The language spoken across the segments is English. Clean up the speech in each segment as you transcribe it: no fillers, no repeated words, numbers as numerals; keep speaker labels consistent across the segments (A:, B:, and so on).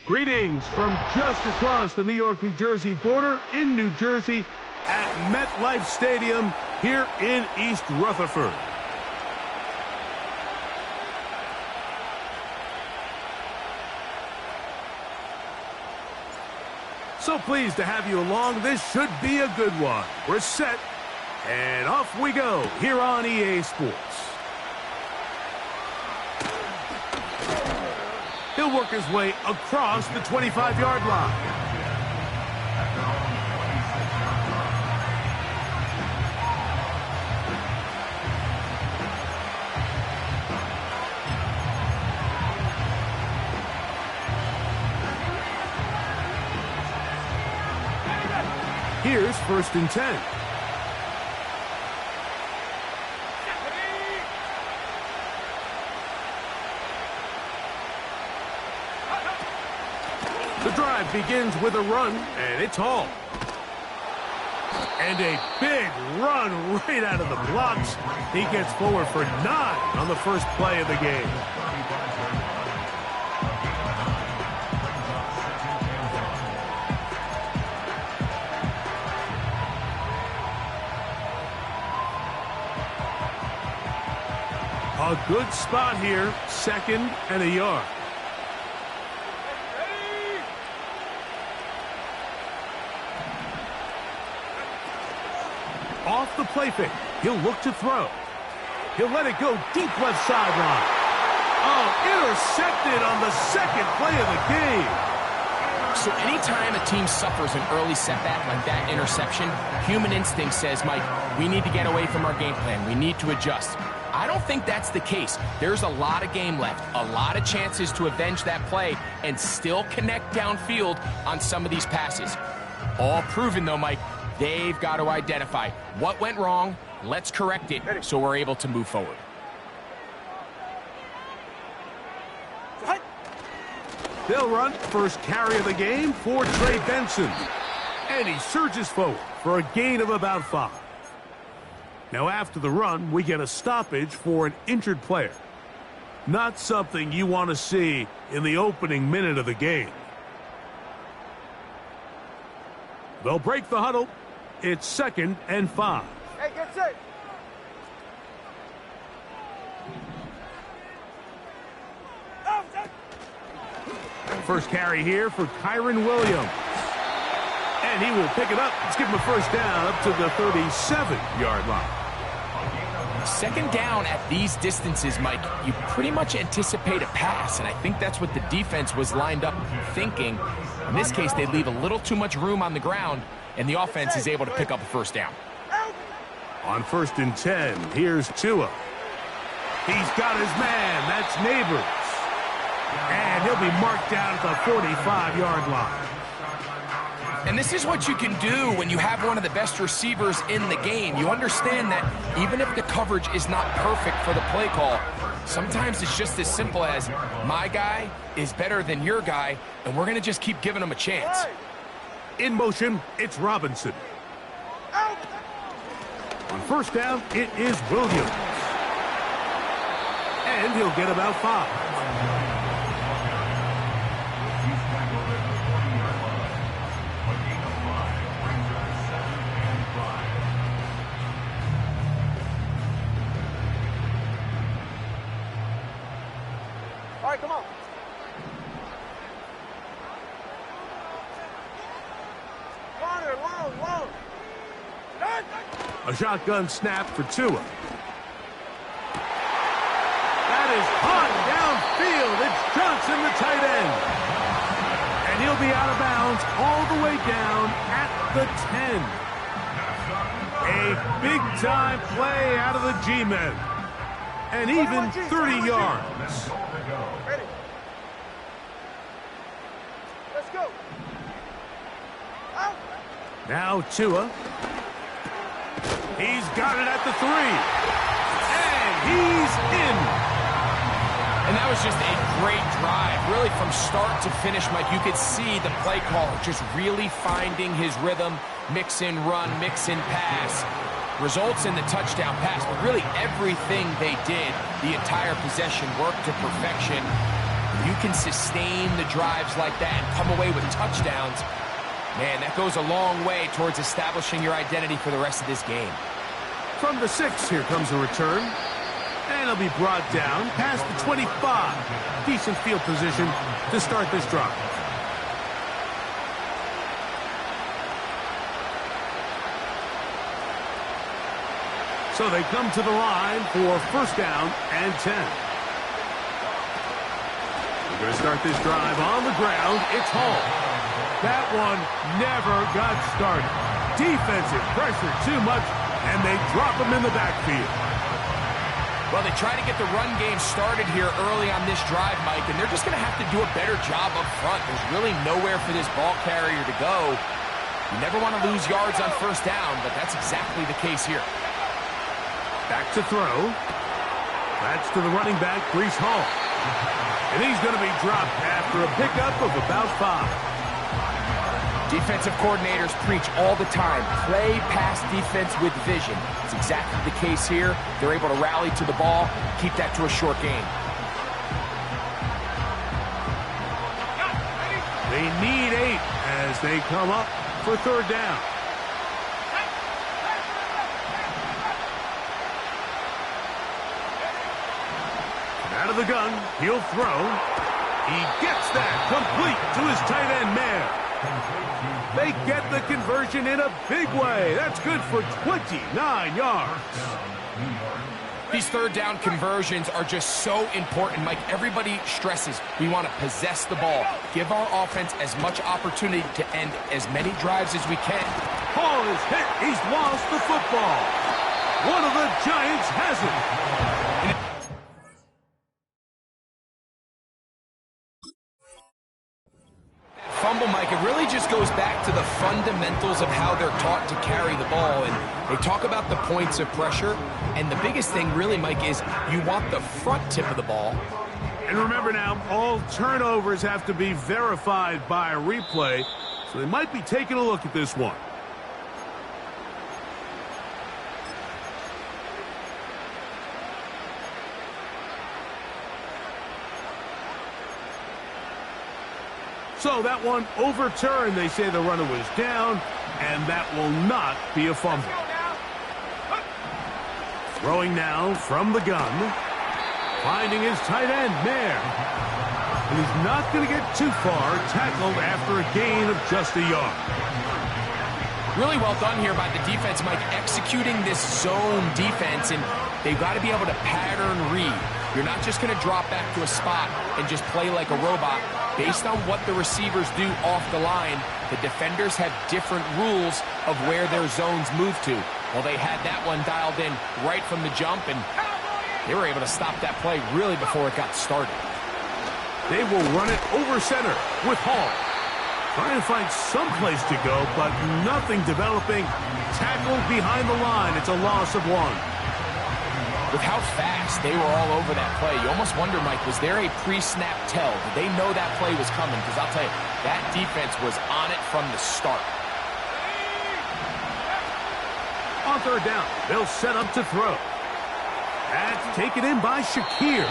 A: Greetings from just across the New York-New Jersey border in New Jersey at MetLife Stadium here in East Rutherford. So pleased to have you along. This should be a good one. We're set, and off we go here on EA Sports. He'll work his way across the 25-yard line. Here's 1st and 10. The drive begins with a run, and it's hauled. And a big run right out of the blocks. He gets forward for 9 on the first play of the game. A good spot here, 2nd and a yard. Off the play fake, he'll look to throw. He'll let it go deep left sideline. Oh, intercepted on the 2nd play of the game.
B: So anytime a team suffers an early setback like that interception, human instinct says, Mike, we need to get away from our game plan. We need to adjust. I don't think that's the case. There's a lot of game left, a lot of chances to avenge that play and still connect downfield on some of these passes. All proven, though, Mike, they've got to identify what went wrong, let's correct it so we're able to move forward.
A: They'll run first carry of the game for Trey Benson. And he surges forward for a gain of about 5. Now after the run, we get a stoppage for an injured player. Not something you want to see in the opening minute of the game. They'll break the huddle. It's 2nd and 5.
C: Hey, get set.
A: First carry here for Kyron Williams. And he will pick it up. Let's give him a first down up to the 37-yard line.
B: 2nd down at these distances, Mike, you pretty much anticipate a pass, and I think that's what the defense was lined up thinking. In this case, they leave a little too much room on the ground, and the offense is able to pick up a first down.
A: On 1st and 10, here's Tua. He's got his man. That's Neighbors. And he'll be marked down at the 45-yard line.
B: And this is what you can do when you have one of the best receivers in the game. You understand that even if the coverage is not perfect for the play call, sometimes it's just as simple as my guy is better than your guy, and we're going to just keep giving him a chance.
A: In motion, it's Robinson. On 1st down, it is Williams. And he'll get about 5.
C: All right, come on. Corner, long.
A: A shotgun snap for Tua. That is hot downfield. It's Johnson, the tight end. And he'll be out of bounds all the way down at the 10. A big-time play out of the G-men. And even 30 yards.
C: Ready. Let's go. Out.
A: Now Tua. He's got it at the 3. And he's in.
B: And that was just a great drive. Really from start to finish, Mike, you could see the play caller just really finding his rhythm. Mix in run, mix in pass. Results in the touchdown pass, but really everything they did, the entire possession worked to perfection. You can sustain the drives like that and come away with touchdowns. Man, that goes a long way towards establishing your identity for the rest of this game.
A: From the 6, here comes a return. And it'll be brought down past the 25. Decent field position to start this drive. So they come to the line for first down and 10. We're going to start this drive on the ground. It's Hall. That one never got started. Defensive pressure too much, and they drop him in the backfield.
B: Well, they try to get the run game started here early on this drive, Mike, and they're just going to have to do a better job up front. There's really nowhere for this ball carrier to go. You never want to lose yards on first down, but that's exactly the case here.
A: Back to throw. That's to the running back, Breece Hall. And he's going to be dropped after a pickup of about 5.
B: Defensive coordinators preach all the time, play pass defense with vision. It's exactly the case here. They're able to rally to the ball, keep that to a short game.
A: They need 8 as they come up for third down. Out of the gun, he'll throw. He gets that complete to his tight end Mayer. They get the conversion in a big way. That's good for 29 yards.
B: These third down conversions are just so important, Mike. Everybody stresses we want to possess the ball, give our offense as much opportunity to end as many drives as we can.
A: Hall is hit. He's lost the football. One of the Giants has it.
B: Fumble, Mike, it really just goes back to the fundamentals of how they're taught to carry the ball. And they talk about the points of pressure. And the biggest thing really, Mike, is you want the front tip of the ball.
A: And remember now, all turnovers have to be verified by a replay. So they might be taking a look at this one. So that one overturned. They say the runner was down, and that will not be a fumble. Throwing now from the gun. Finding his tight end, Mayer. And he's not going to get too far, tackled after a gain of just a yard.
B: Really well done here by the defense, Mike, executing this zone defense, and they've got to be able to pattern read. You're not just going to drop back to a spot and just play like a robot. Based on what the receivers do off the line, the defenders have different rules of where their zones move to. Well, they had that one dialed in right from the jump, and they were able to stop that play really before it got started.
A: They will run it over center with Hall. Trying to find some place to go, but nothing developing. Tackled behind the line. It's a loss of 1.
B: With how fast they were all over that play, you almost wonder, Mike, was there a pre-snap tell? Did they know that play was coming? Because I'll tell you, that defense was on it from the start.
A: On third down, they'll set up to throw. That's taken in by Shakir.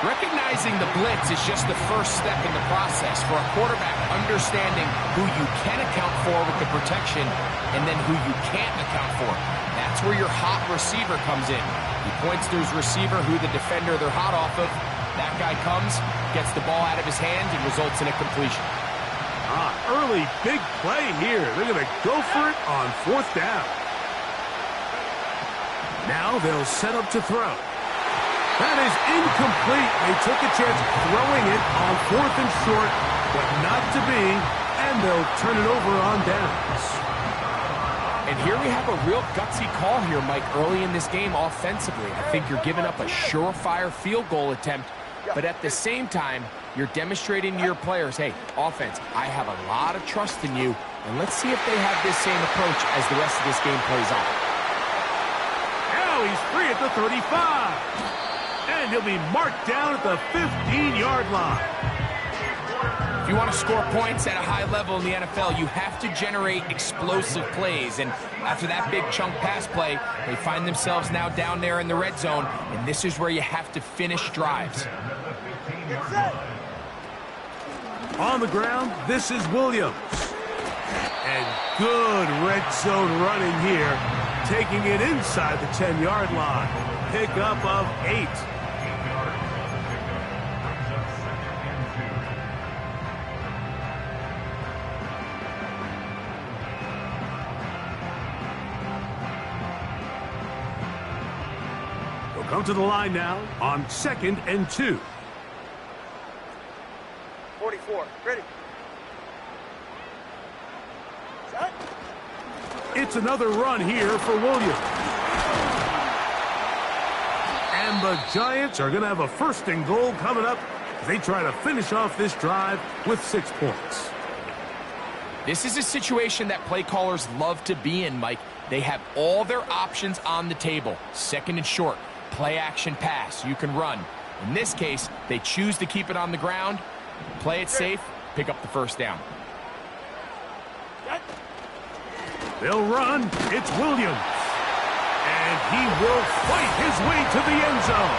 B: Recognizing the blitz is just the first step in the process for a quarterback, understanding who you can account for with the protection and then who you can't account for. That's where your hot receiver comes in. He points to his receiver, who the defender they're hot off of. That guy comes, gets the ball out of his hands, and results in a completion.
A: Early big play here. They're going to go for it on fourth down. Now they'll set up to throw. That is incomplete. They took a chance throwing it on fourth and short, but not to be, and they'll turn it over on downs.
B: And here we have a real gutsy call here, Mike, early in this game offensively. I think you're giving up a surefire field goal attempt, but at the same time, you're demonstrating to your players, hey, offense, I have a lot of trust in you, and let's see if they have this same approach as the rest of this game plays out.
A: Now he's free at the 35. And he'll be marked down at the 15-yard line.
B: If you want to score points at a high level in the NFL, you have to generate explosive plays. And after that big chunk pass play, they find themselves now down there in the red zone. And this is where you have to finish drives.
C: Get set.
A: On the ground, this is Williams. And good red zone running here, taking it inside the 10-yard line. Pickup of 8. We'll come to the line now on 2nd and 2.
C: 44. Ready. Set.
A: It's another run here for Williams. And the Giants are going to have a 1st and goal coming up as they try to finish off this drive with 6 points.
B: This is a situation that play callers love to be in, Mike. They have all their options on the table. 2nd and short, play action pass, you can run. In this case, they choose to keep it on the ground, play it safe, pick up the 1st down.
A: They'll run. It's Williams. And he will fight his way to the end zone.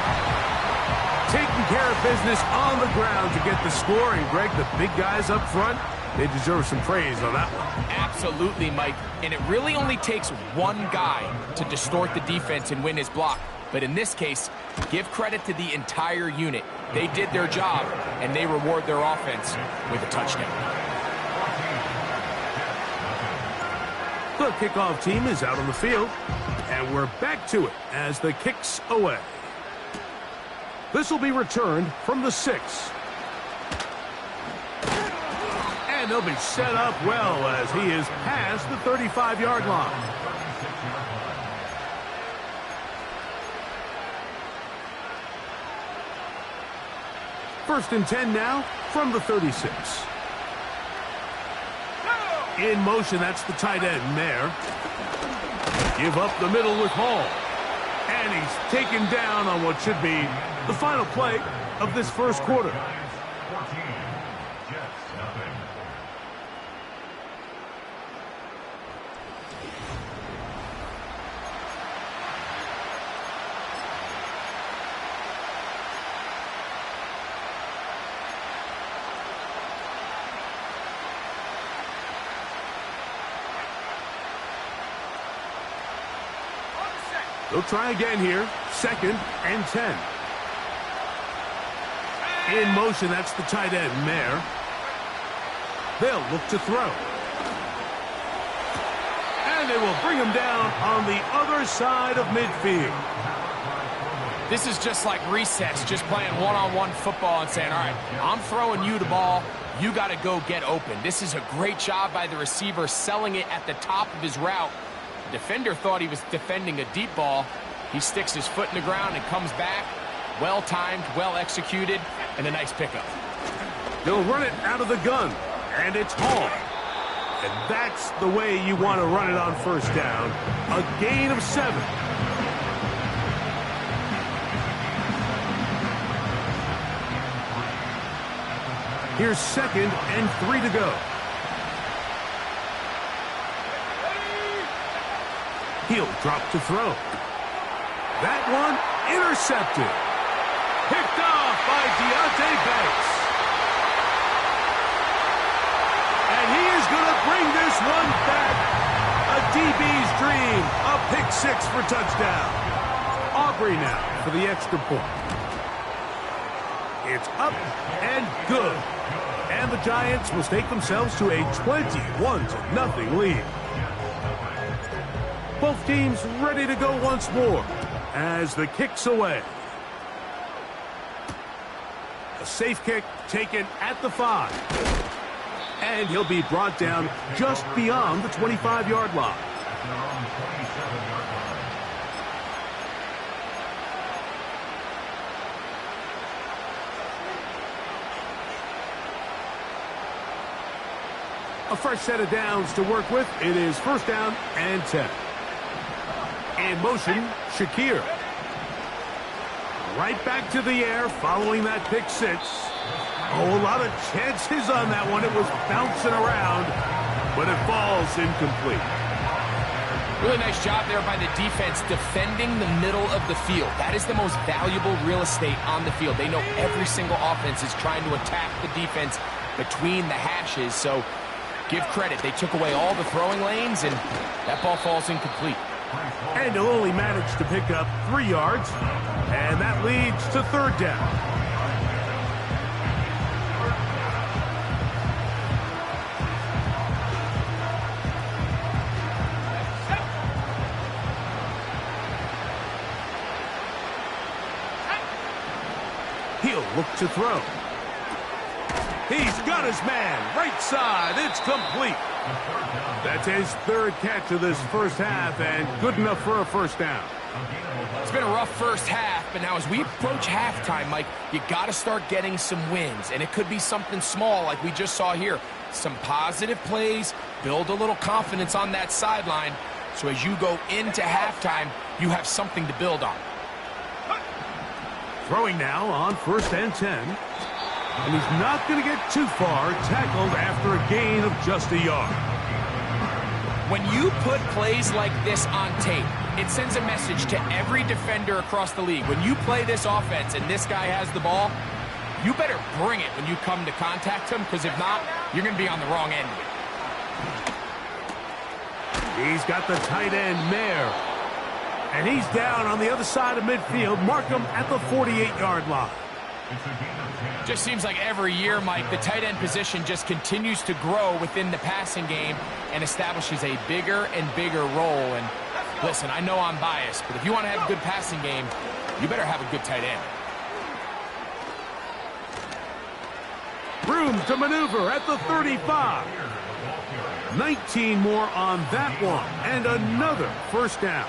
A: Taking care of business on the ground to get the score. And, Greg, the big guys up front, they deserve some praise on that one.
B: Absolutely, Mike. And it really only takes one guy to distort the defense and win his block. But in this case, give credit to the entire unit. They did their job, and they reward their offense with a touchdown.
A: The kickoff team is out on the field, and we're back to it as the kick's away. This will be returned from the 6. And they'll be set up well as he is past the 35-yard line. First and 10 now from the 36. In motion, that's the tight end there. Give up the middle with Hall. And he's taken down on what should be the final play of this 1st quarter. They'll try again here. 2nd and 10. In motion, that's the tight end, Mayer. They'll look to throw. And they will bring him down on the other side of midfield.
B: This is just like recess, just playing one-on-one football and saying, all right, I'm throwing you the ball. You got to go get open. This is a great job by the receiver selling it at the top of his route. The defender thought he was defending a deep ball. He sticks his foot in the ground and comes back. Well-timed, well-executed, and a nice pickup.
A: They'll run it out of the gun, and it's Hall. And that's the way you want to run it on 1st down. A gain of 7. Here's 2nd and 3 to go. He'll drop to throw. That one intercepted. Picked off by Deontay Banks. And he is going to bring this one back. A DB's dream. A pick 6 for touchdown. Aubrey now for the extra point. It's up and good. And the Giants will stake themselves to a 21-0 lead. Both teams ready to go once more as the kick's away. A safe kick taken at the 5. And he'll be brought down just beyond the 25-yard line. A fresh set of downs to work with. It is 1st down and 10. In motion, Shakir. Right back to the air following that pick 6. Oh, a lot of chances on that one. It was bouncing around, but it falls incomplete.
B: Really nice job there by the defense defending the middle of the field. That is the most valuable real estate on the field. They know every single offense is trying to attack the defense between the hashes, so give credit. They took away all the throwing lanes, and that ball falls incomplete.
A: And he'll only manage to pick up 3 yards, and that leads to third down. He'll look to throw. He's got his man. Right side. It's complete. That's his third catch of this first half, and good enough for a first down.
B: It's been a rough first half, but now as we approach halftime, Mike, you got to start getting some wins, and it could be something small like we just saw here. Some positive plays, build a little confidence on that sideline, so as you go into halftime, you have something to build on.
A: Throwing now on 1st and 10. And he's not going to get too far, tackled after a gain of just a yard.
B: When you put plays like this on tape, it sends a message to every defender across the league. When you play this offense and this guy has the ball, you better bring it when you come to contact him, because if not, you're going to be on the wrong end of it.
A: He's got the tight end, Mayer. And he's down on the other side of midfield. Mark him at the 48-yard line.
B: Just seems like every year, Mike, the tight end position just continues to grow within the passing game and establishes a bigger and bigger role. And listen, I know I'm biased, but if you want to have a good passing game, you better have a good tight end.
A: Room to maneuver at the 35. 19 more on that one, and another first down.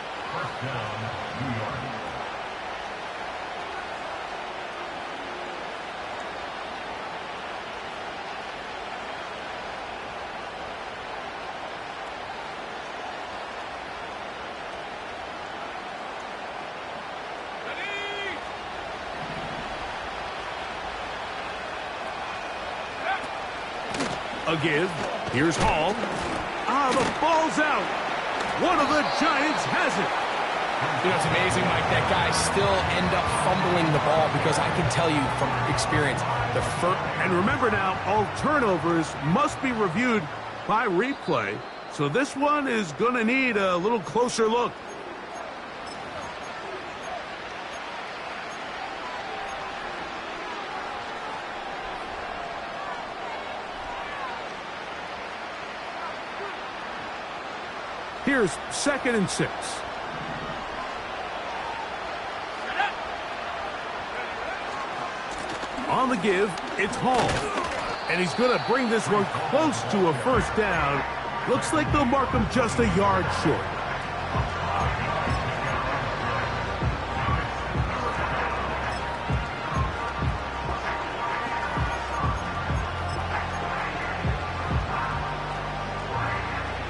A: A give. Here's Hall. The ball's out. One of the Giants has it.
B: You know, it's amazing, Mike, that guys still end up fumbling the ball, because I can tell you from experience, the first...
A: And remember now, all turnovers must be reviewed by replay, so this one is going to need a little closer look. Here's 2nd and 6. On the give, it's Hall. And he's going to bring this one close to a first down. Looks like they'll mark him just a yard short.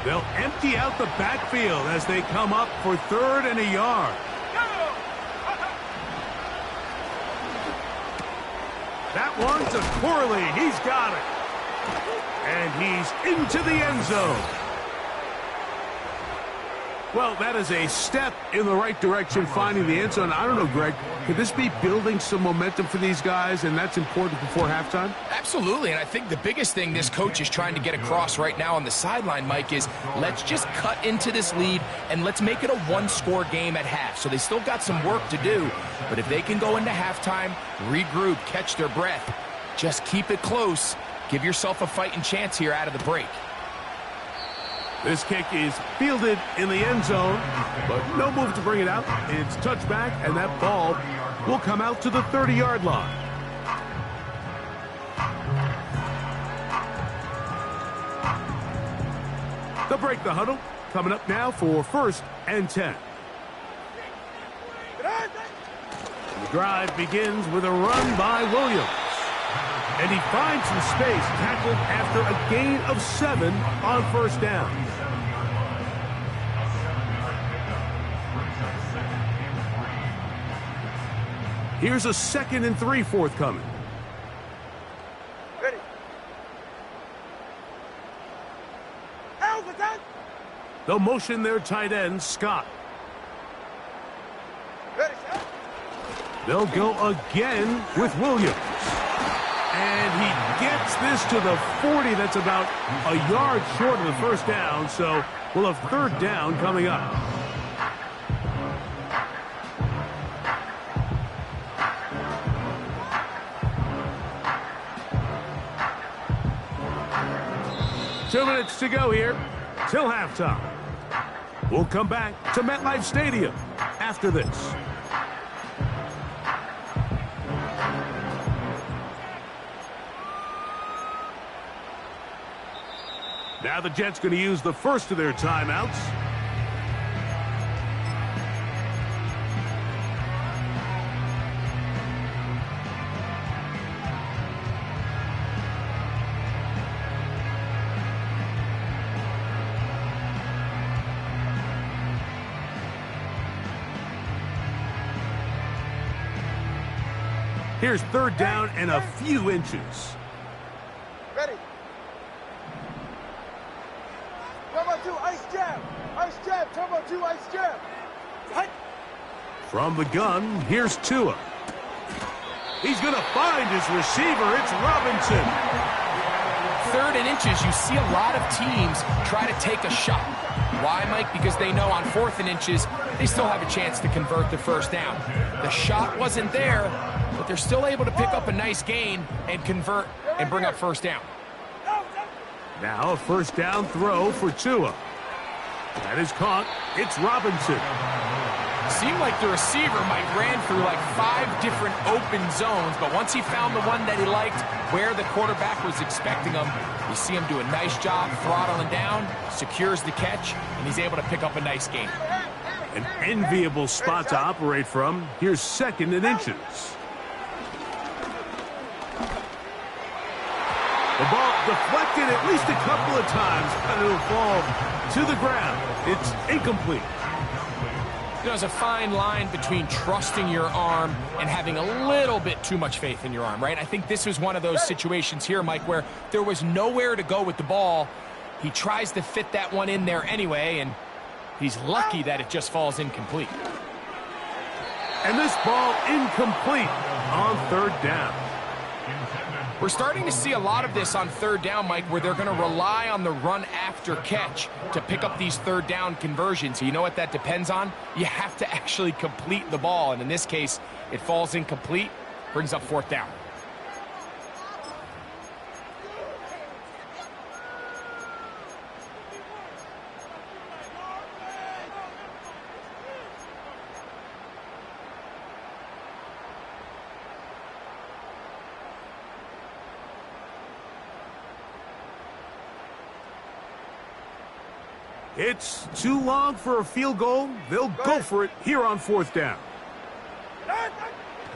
A: They'll empty out the backfield as they come up for 3rd and a yard. That one to Corley. He's got it. And he's into the end zone. Well, that is a step in the right direction, finding the end zone. I don't know, Greg, could this be building some momentum for these guys, and that's important before halftime?
B: Absolutely, and I think the biggest thing this coach is trying to get across right now on the sideline, Mike, is let's just cut into this lead and let's make it a one-score game at half. So they still got some work to do, but if they can go into halftime, regroup, catch their breath, just keep it close, give yourself a fighting chance here out of the break.
A: This kick is fielded in the end zone, but no move to bring it out. It's touchback, and that ball will come out to the 30-yard line. They'll break the huddle. Coming up now for 1st and 10. The drive begins with a run by Williams. And he finds some space, tackled after a gain of 7 on 1st down. Here's a 2nd and 3 forthcoming.
C: Ready.
A: They'll motion their tight end, Scott.
C: Ready, set.
A: They'll go again with Williams. And he gets this to the 40. That's about a yard short of the first down, so we'll have third down coming up. Two minutes to go here till halftime. We'll come back to MetLife Stadium after this. Now the Jets going to use the first of their timeouts. Here's third down and a few inches.
C: Ready. Turbo 2, ice jab. Ice jab, turbo 2, ice jab. Hut.
A: From the gun, here's Tua. He's going to find his receiver. It's Robinson.
B: Third and inches, you see a lot of teams try to take a shot. Why, Mike? Because they know on fourth and inches, they still have a chance to convert the first down. The shot wasn't there, but they're still able to pick up a nice gain and convert and bring up first down.
A: Now a first down throw for Tua. That is caught. It's Robinson.
B: Seemed like the receiver, Mike, ran through like 5 different open zones, but once he found the one that he liked, where the quarterback was expecting him, you see him do a nice job throttling down, secures the catch, and he's able to pick up a nice gain.
A: An enviable spot to operate from. Here's second and inches. The ball deflected at least a couple of times, but it'll fall to the ground. It's incomplete.
B: There's a fine line between trusting your arm and having a little bit too much faith in your arm, right? I think this was one of those situations here, Mike, where there was nowhere to go with the ball. He tries to fit that one in there anyway, and he's lucky that it just falls incomplete.
A: And this ball incomplete on third down.
B: We're starting to see a lot of this on third down, Mike, where they're going to rely on the run after catch to pick up these third down conversions. You know what that depends on? You have to actually complete the ball, and in this case, it falls incomplete, brings up fourth down.
A: It's too long for a field goal. They'll go for it here on fourth down.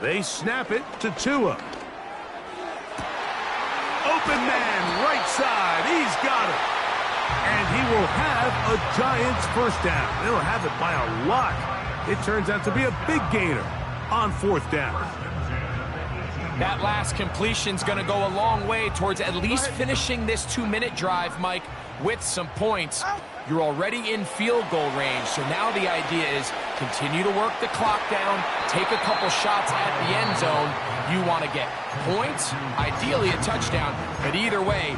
A: They snap it to Tua. Open man, right side. He's got it. And he will have a Giants first down. They'll have it by a lot. It turns out to be a big gainer on fourth down.
B: That last completion's going to go a long way towards at least finishing this 2-minute drive, Mike, with some points. You're already in field goal range, so now the idea is continue to work the clock down, take a couple shots at the end zone. You want to get points, ideally a touchdown, but either way,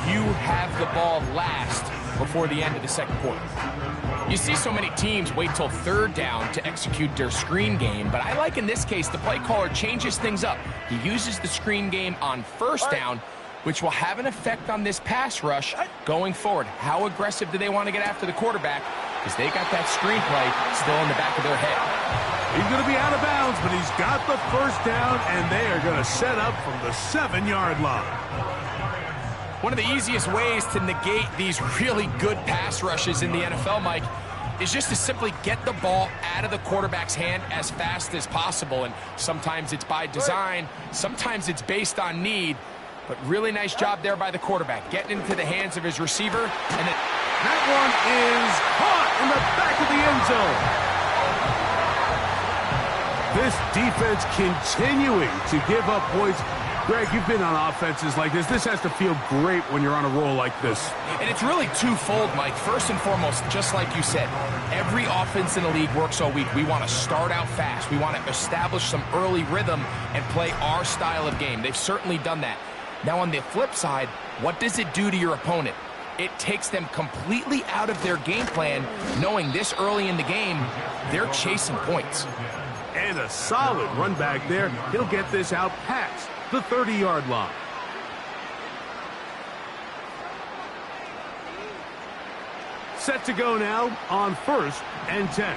B: you have the ball last before the end of the second quarter. You see so many teams wait till third down to execute their screen game, but I like in this case the play caller changes things up. He uses the screen game on first down, which will have an effect on this pass rush going forward. How aggressive do they want to get after the quarterback? Because they got that screenplay still in the back of their head.
A: He's going to be out of bounds, but he's got the first down, and they are going to set up from the 7-yard line.
B: One of the easiest ways to negate these really good pass rushes in the NFL, Mike, is just to simply get the ball out of the quarterback's hand as fast as possible. And sometimes it's by design, sometimes it's based on need. But really nice job there by the quarterback, getting into the hands of his receiver. And
A: that one is caught in the back of the end zone. This defense continuing to give up points Greg, you've been on offenses like this. This has to feel great when you're on a roll like this.
B: And it's really twofold, Mike. First and foremost, just like you said, every offense in the league works all week. We want to start out fast. We want to establish some early rhythm and play our style of game. They've certainly done that. Now, on the flip side, what does it do to your opponent? It takes them completely out of their game plan, knowing this early in the game, they're chasing points.
A: And a solid run back there. He'll get this out past the 30-yard line. Set to go now on 1st and 10.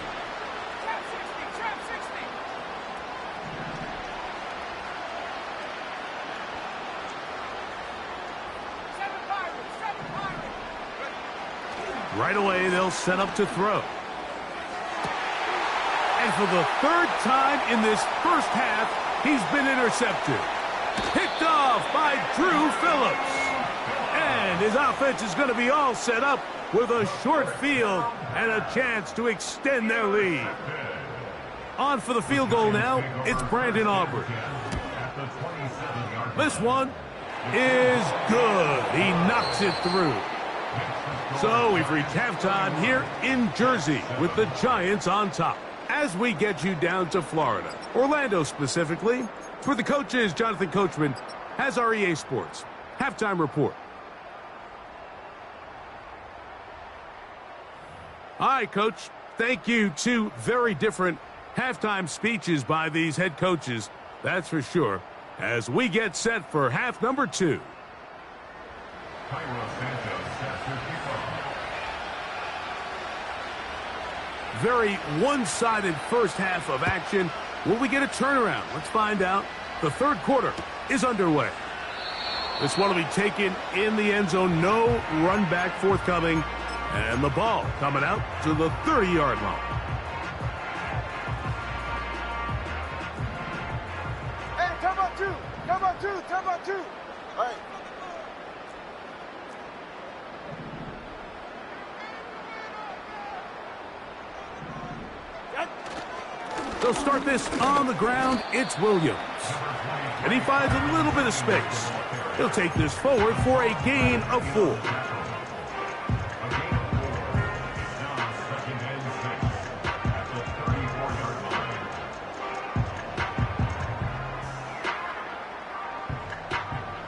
A: Right away, they'll set up to throw. And for the 3rd time in this first half, he's been intercepted. Picked off by Drew Phillips. And his offense is going to be all set up with a short field and a chance to extend their lead. On for the field goal now, it's Brandon Aubrey. This one is good. He knocks it through. So we've reached halftime here in Jersey with the Giants on top. As we get you down to Florida, Orlando specifically, for the coaches, Jonathan Coachman has our EA Sports halftime report. All right, Coach, thank you. 2 very different halftime speeches by these head coaches, that's for sure, as we get set for half number 2. Very one-sided first half of action. Will we get a turnaround? Let's find out. The 3rd quarter is underway. This one will be taken in the end zone. No run back forthcoming. And the ball coming out to the 30-yard line.
C: Hey, time out 2. Time out 2. Time out 2. All right.
A: They'll start this on the ground. It's Williams. And he finds a little bit of space. He'll take this forward for a gain of 4.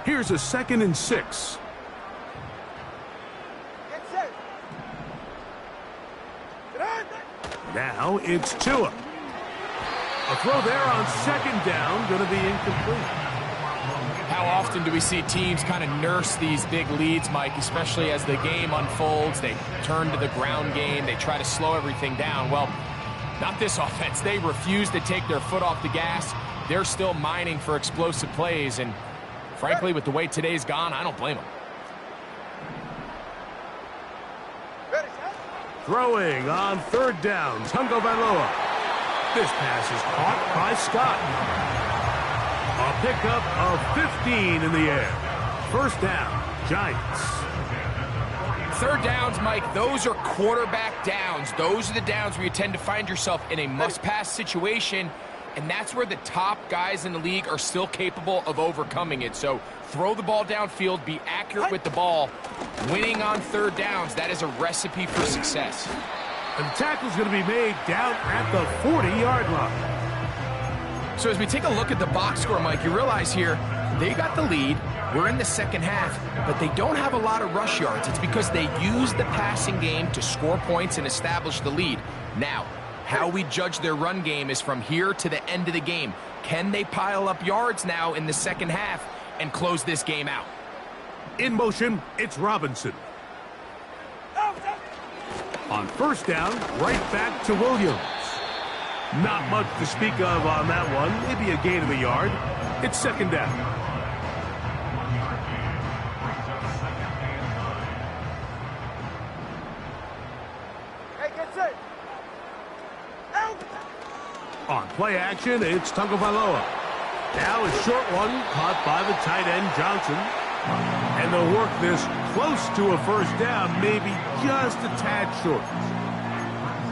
A: Here's a 2nd and 6.
C: Get set.
A: Now it's Tua. A throw there on 2nd down, going to be incomplete.
B: How often do we see teams kind of nurse these big leads, Mike, especially as the game unfolds? They turn to the ground game. They try to slow everything down. Well, not this offense. They refuse to take their foot off the gas. They're still mining for explosive plays, and frankly, with the way today's gone, I don't blame them.
A: Throwing on 3rd down, Tungo Valoa. This pass is caught by Scott. A pickup of 15 in the air. 1st down, Giants.
B: 3rd downs, Mike, those are quarterback downs. Those are the downs where you tend to find yourself in a must-pass situation, and that's where the top guys in the league are still capable of overcoming it. So throw the ball downfield, be accurate with the ball. Winning on 3rd downs, that is a recipe for success.
A: And the tackle's going to be made down at the 40-yard line.
B: So as we take a look at the box score, Mike, you realize here they got the lead. We're in the 2nd half, but they don't have a lot of rush yards. It's because they use the passing game to score points and establish the lead. Now, how we judge their run game is from here to the end of the game. Can they pile up yards now in the 2nd half and close this game out?
A: In motion, it's Robinson. On 1st down, right back to Williams. Not much to speak of on that one. Maybe a gain of a yard. It's 2nd down.
C: Hey, get set. Out.
A: On play action, it's Tagovailoa. Now a short one caught by the tight end Johnson. And they'll work this close to a 1st down, maybe just a tad short.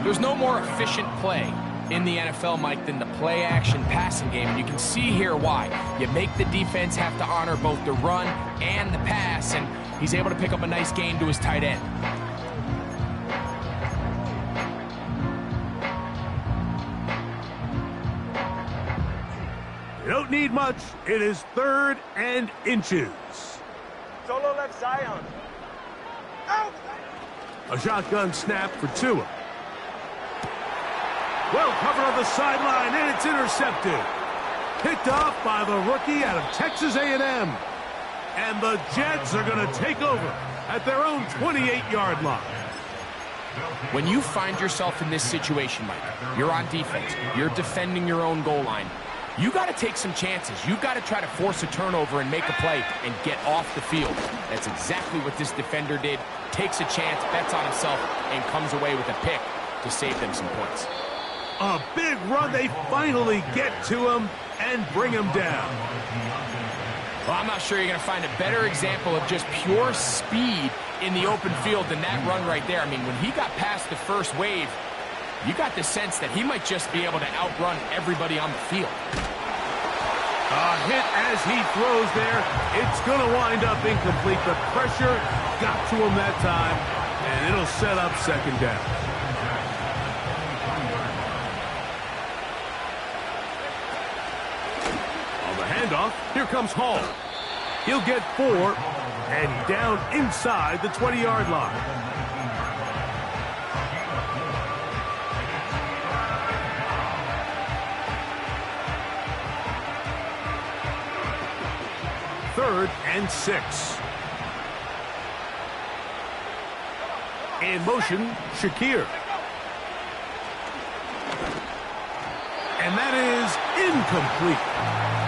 B: There's no more efficient play in the NFL, Mike, than the play-action passing game, and you can see here why. You make the defense have to honor both the run and the pass, and he's able to pick up a nice gain to his tight end.
A: You don't need much. It is 3rd and inches.
C: Solo left Zion. Out!
A: A shotgun snap for Tua. Well covered on the sideline, and it's intercepted. Picked off by the rookie out of Texas A&M. And the Jets are going to take over at their own 28-yard line.
B: When you find yourself in this situation, Mike, you're on defense, you're defending your own goal line, you got to take some chances. You got to try to force a turnover and make a play and get off the field. That's exactly what this defender did. Takes a chance, bets on himself, and comes away with a pick to save them some points.
A: A big run. They finally get to him and bring him down.
B: Well, I'm not sure you're going to find a better example of just pure speed in the open field than that run right there. I mean, when he got past the first wave, you got the sense that he might just be able to outrun everybody on the field.
A: A hit as he throws there. It's going to wind up incomplete. The pressure got to him that time, and it'll set up 2nd down. On the handoff, here comes Hall. He'll get 4, and down inside the 20-yard line. Third and 6. In motion, Shakir. And that is incomplete.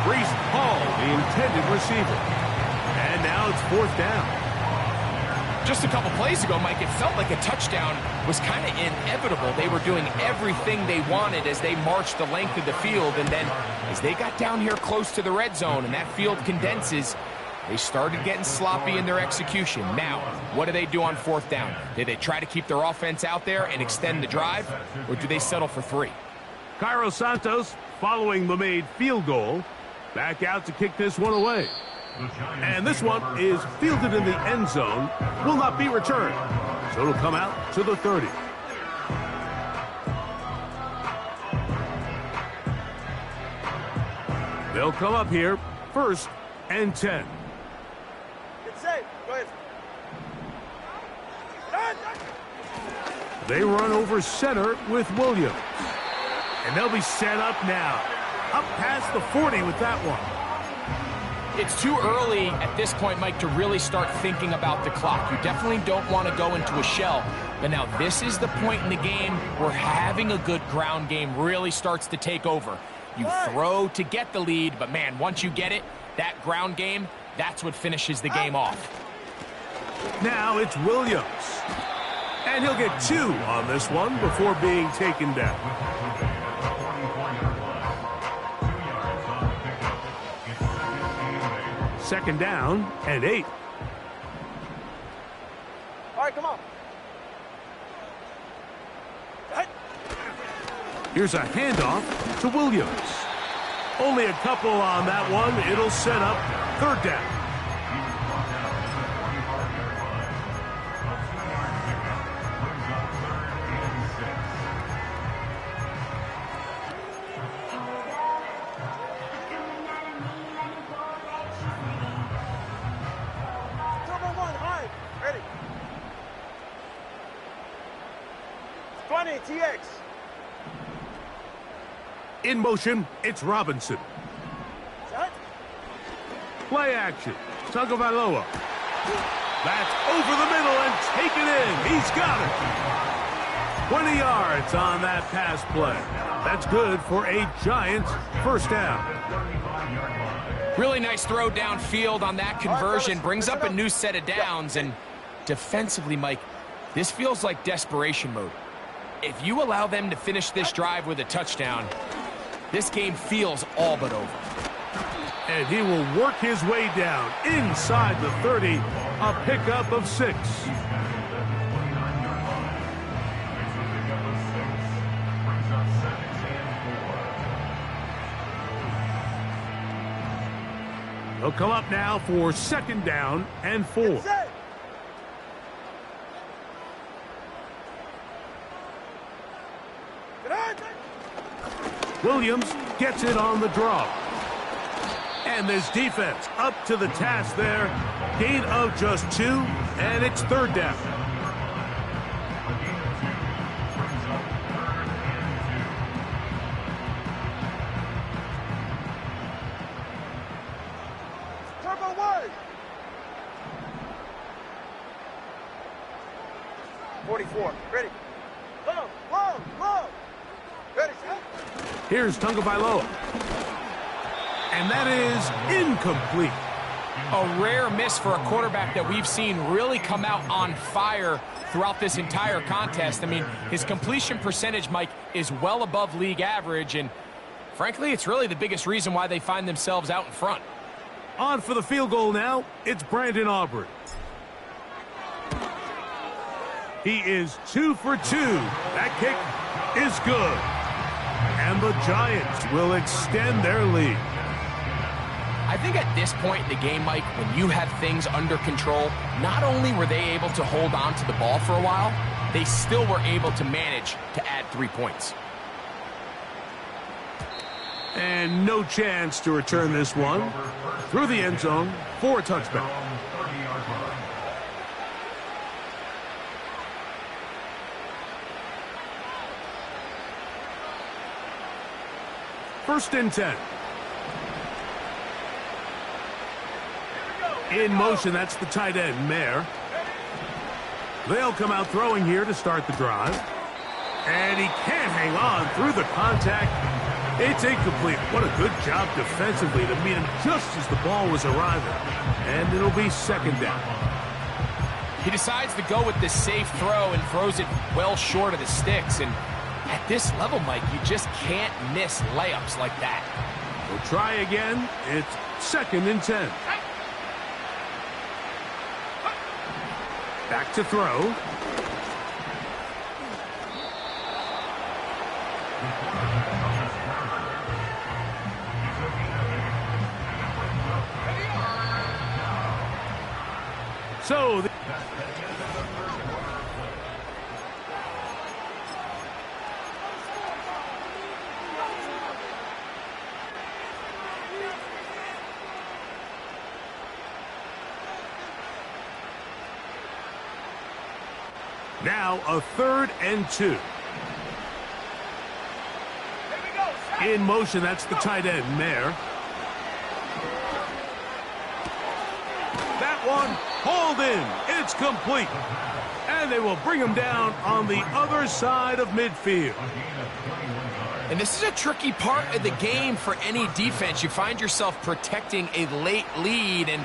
A: Breece Hall, the intended receiver. And now it's 4th down.
B: Just a couple plays ago, Mike, it felt like a touchdown was kind of inevitable. They were doing everything they wanted as they marched the length of the field, and then as they got down here close to the red zone and that field condenses, they started getting sloppy in their execution. Now, what do they do on 4th down? Do they try to keep their offense out there and extend the drive, or do they settle for 3?
A: Cairo Santos, following the made field goal, back out to kick this one away. And this one is fielded in the end zone, will not be returned. So it'll come out to the 30. They'll come up here, 1st and 10.
C: It's safe. Go ahead.
A: They run over center with Williams. And they'll be set up now. Up past the 40 with that one.
B: It's too early at this point, Mike, to really start thinking about the clock. You definitely don't want to go into a shell. But now this is the point in the game where having a good ground game really starts to take over. You throw to get the lead, but man, once you get it, that ground game, that's what finishes the game off.
A: Now it's Williams. And he'll get 2 on this one before being taken down. Second down and 8.
C: All right, come on.
A: Here's a handoff to Williams. Only a couple on that one. It'll set up 3rd down.
C: Turbo 1, high. Ready. 20, TX.
A: In motion, it's Robinson.
C: Set.
A: Play action. Tagovailoa. That's over the middle and taken in. He's got it. 20 yards on that pass play. That's good for a Giants 1st down.
B: Really nice throw downfield on that conversion. Brings up a new set of downs. And defensively, Mike, this feels like desperation mode. If you allow them to finish this drive with a touchdown, this game feels all but over.
A: And he will work his way down inside the 30, a pickup of 6. They'll come up now for 2nd down and 4.
C: Get set. Get on.
A: Williams gets it on the draw. And this defense up to the task there. Gain of just 2, and it's 3rd down.
C: Turbo wide. 44. Ready. Low, low, low. Ready, set.
A: Here's Tagovailoa. And that is incomplete.
B: A rare miss for a quarterback that we've seen really come out on fire throughout this entire contest. I mean, his completion percentage, Mike, is well above league average, and frankly, it's really the biggest reason why they find themselves out in front.
A: On for the field goal now, it's Brandon Aubrey. He is 2 for 2. That kick is good. And the Giants will extend their lead.
B: I think at this point in the game, Mike, when you have things under control, not only were they able to hold on to the ball for a while, they still were able to manage to add 3 points.
A: And no chance to return this one through the end zone for a touchback. First and 10. In motion, that's the tight end, Mayer. They'll come out throwing here to start the drive. And he can't hang on through the contact. It's incomplete. What a good job defensively to meet him just as the ball was arriving. And it'll be 2nd down.
B: He decides to go with this safe throw and throws it well short of the sticks. And at this level, Mike, you just can't miss layups like that.
A: We'll try again. It's 2nd and 10. Back to throw. So now a 3rd and 2. In motion, that's the tight end, Mayer. That one hauled in. It's complete. And they will bring him down on the other side of midfield.
B: And this is a tricky part of the game for any defense. You find yourself protecting a late lead, and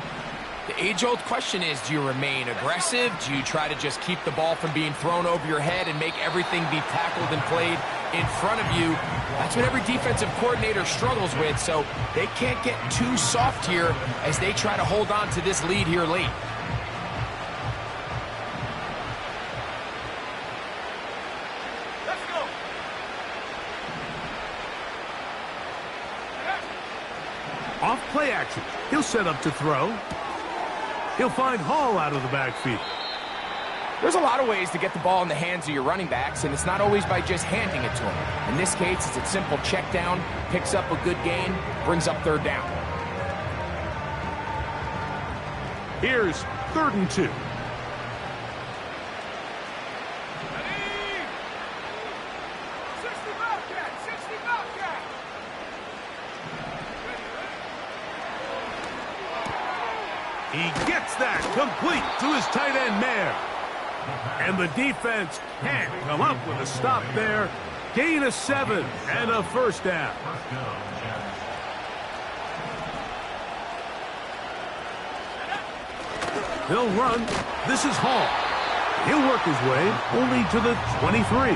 B: the age-old question is, do you remain aggressive? Do you try to just keep the ball from being thrown over your head and make everything be tackled and played in front of you? That's what every defensive coordinator struggles with, so they can't get too soft here as they try to hold on to this lead here late.
C: Let's go.
A: Off play action. He'll set up to throw. He'll find Hall out of the backfield.
B: There's a lot of ways to get the ball in the hands of your running backs, and it's not always by just handing it to them. In this case, it's a simple check down, picks up a good gain, brings up 3rd down.
A: Here's 3rd and 2. He gets that complete to his tight end, Mayer. And the defense can't come up with a stop there. Gain of 7 and a 1st down. He'll run. This is Hall. He'll work his way only to the 23.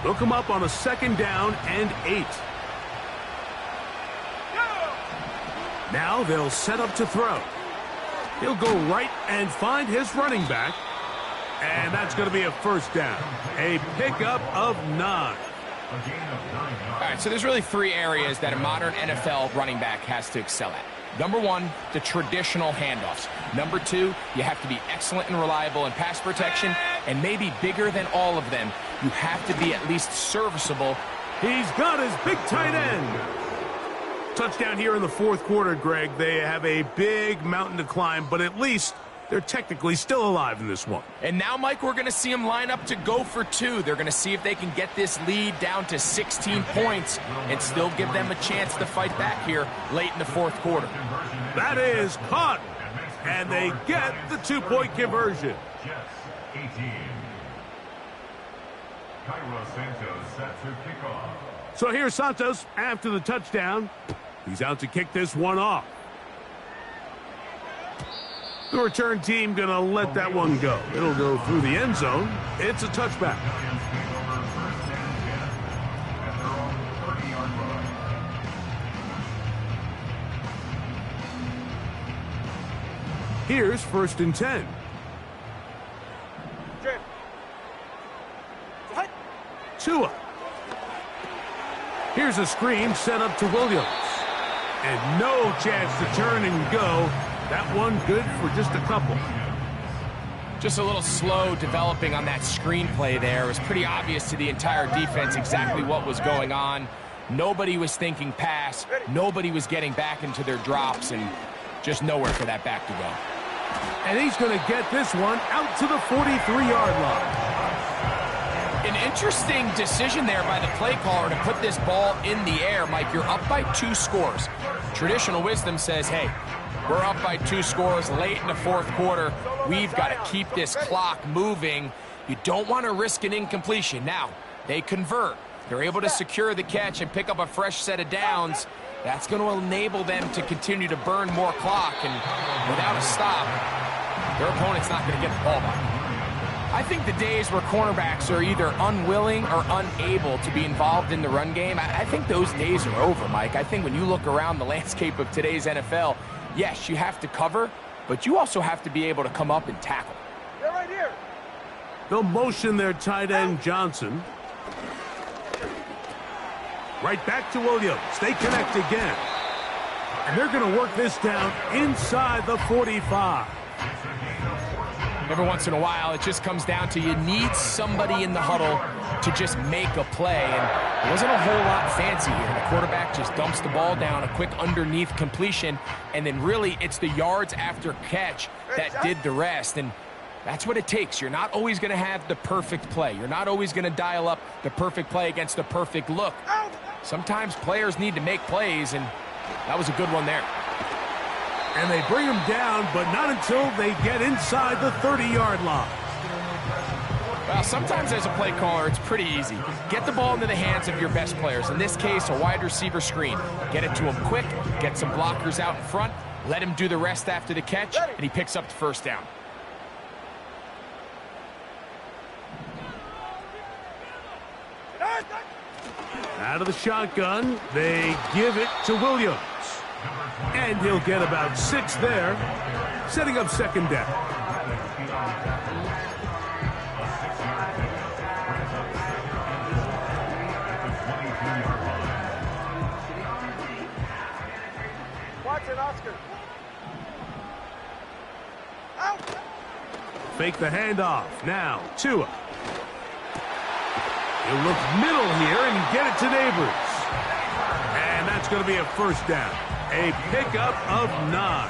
A: They'll come up on a 2nd down and 8. Now they'll set up to throw. He'll go right and find his running back. And that's going to be a first down. A pickup of 9.
B: All right, so there's really 3 areas that a modern NFL running back has to excel at. Number 1, the traditional handoffs. Number 2, you have to be excellent and reliable in pass protection. And maybe bigger than all of them, you have to be at least serviceable.
A: He's got his big tight end. Touchdown here in the 4th quarter, Greg. They have a big mountain to climb, but at least they're technically still alive in this one.
B: And now, Mike, we're going to see them line up to go for 2. They're going to see if they can get this lead down to 16 points and still give them a chance to fight back here late in the 4th quarter.
A: That is caught, and they get the 2-point conversion. So here's Santos after the touchdown. He's out to kick this one off. The return team going to let that one go. It'll go through the end zone. It's a touchback. Here's 1st and 10. Tua. Here's a screen set up to Williams. And no chance to turn and go. That one good for just a couple.
B: Just a little slow developing on that screenplay there. It was pretty obvious to the entire defense exactly what was going on. Nobody was thinking pass. Nobody was getting back into their drops, and just nowhere for that back to go.
A: And he's going to get this one out to the 43-yard line.
B: An interesting decision there by the play caller to put this ball in the air. Mike, you're up by 2 scores. Traditional wisdom says, hey, we're up by 2 scores late in the 4th quarter. We've got to keep this clock moving. You don't want to risk an incompletion. Now, they convert. They're able to secure the catch and pick up a fresh set of downs. That's going to enable them to continue to burn more clock. And without a stop, their opponent's not going to get the ball back. I think the days where cornerbacks are either unwilling or unable to be involved in the run game, I think those days are over, Mike. I think when you look around the landscape of today's NFL, yes, you have to cover, but you also have to be able to come up and tackle.
C: They're right here.
A: They'll motion their tight end, Johnson. Right back to Williams. They connect again. And they're going to work this down inside the 45.
B: Every once in a while, it just comes down to you need somebody in the huddle to just make a play. And it wasn't a whole lot fancy here. The quarterback just dumps the ball down, a quick underneath completion, and then really it's the yards after catch that did the rest. And that's what it takes. You're not always going to have the perfect play. You're not always going to dial up the perfect play against the perfect look. Sometimes players need to make plays, and that was a good one there.
A: And they bring him down, but not until they get inside the 30-yard line.
B: Well, sometimes as a play caller, it's pretty easy. Get the ball into the hands of your best players. In this case, a wide receiver screen. Get it to him quick, get some blockers out in front, let him do the rest after the catch, and he picks up the first down.
A: Out of the shotgun, they give it to Williams. And he'll get about 6 there, setting up 2nd down.
C: Watch it, Oscar. Out.
A: Fake the handoff. Now, Tua. He'll look middle here and get it to Neighbors. And that's going to be a first down. A pickup of 9.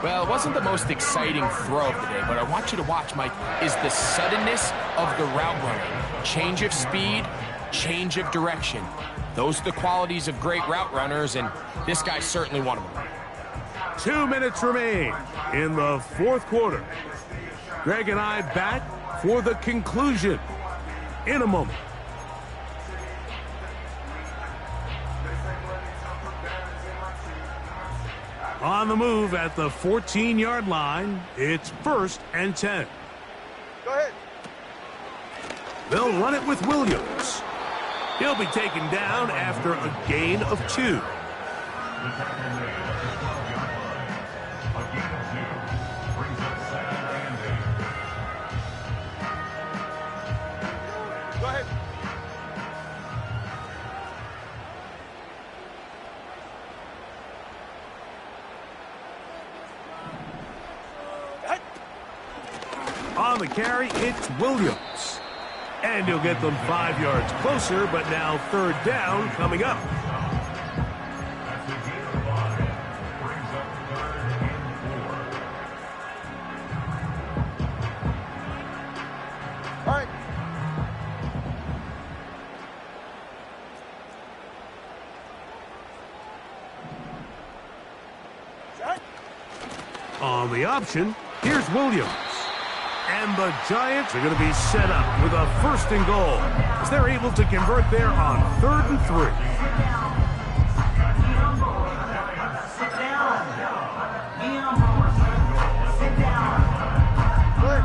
B: Well, it wasn't the most exciting throw of the day, but I want you to watch, Mike, is the suddenness of the route running. Change of speed, change of direction. Those are the qualities of great route runners, and this guy's certainly one of them.
A: 2 minutes remain in the 4th quarter. Greg and I back for the conclusion in a moment. On the move at the 14-yard line, it's 1st and 10.
C: Go ahead.
A: They'll run it with Williams. He'll be taken down after a gain of 2. On the carry, it's Williams. And he'll get them 5 yards closer, but now third down coming up.
C: All right. Set.
A: On the option, here's Williams. And the Giants are going to be set up with a 1st and goal as they're able to convert there on 3rd and 3.
C: Good.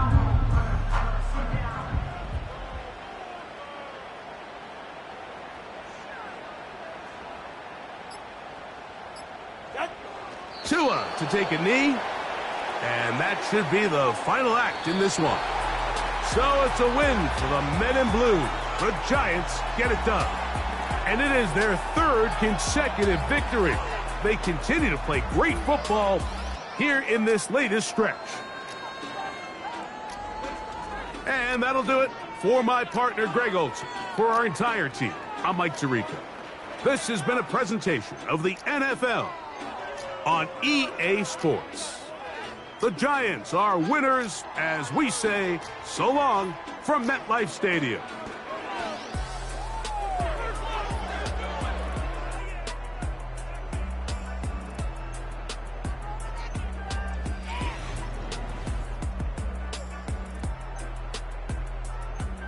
C: Set.
A: Tua to take a knee. And that should be the final act in this one. So it's a win for the men in blue. The Giants get it done. And it is their 3rd consecutive victory. They continue to play great football here in this latest stretch. And that'll do it for my partner, Greg Olson. For our entire team, I'm Mike Tirico. This has been a presentation of the NFL on EA Sports. The Giants are winners as we say so long from MetLife Stadium.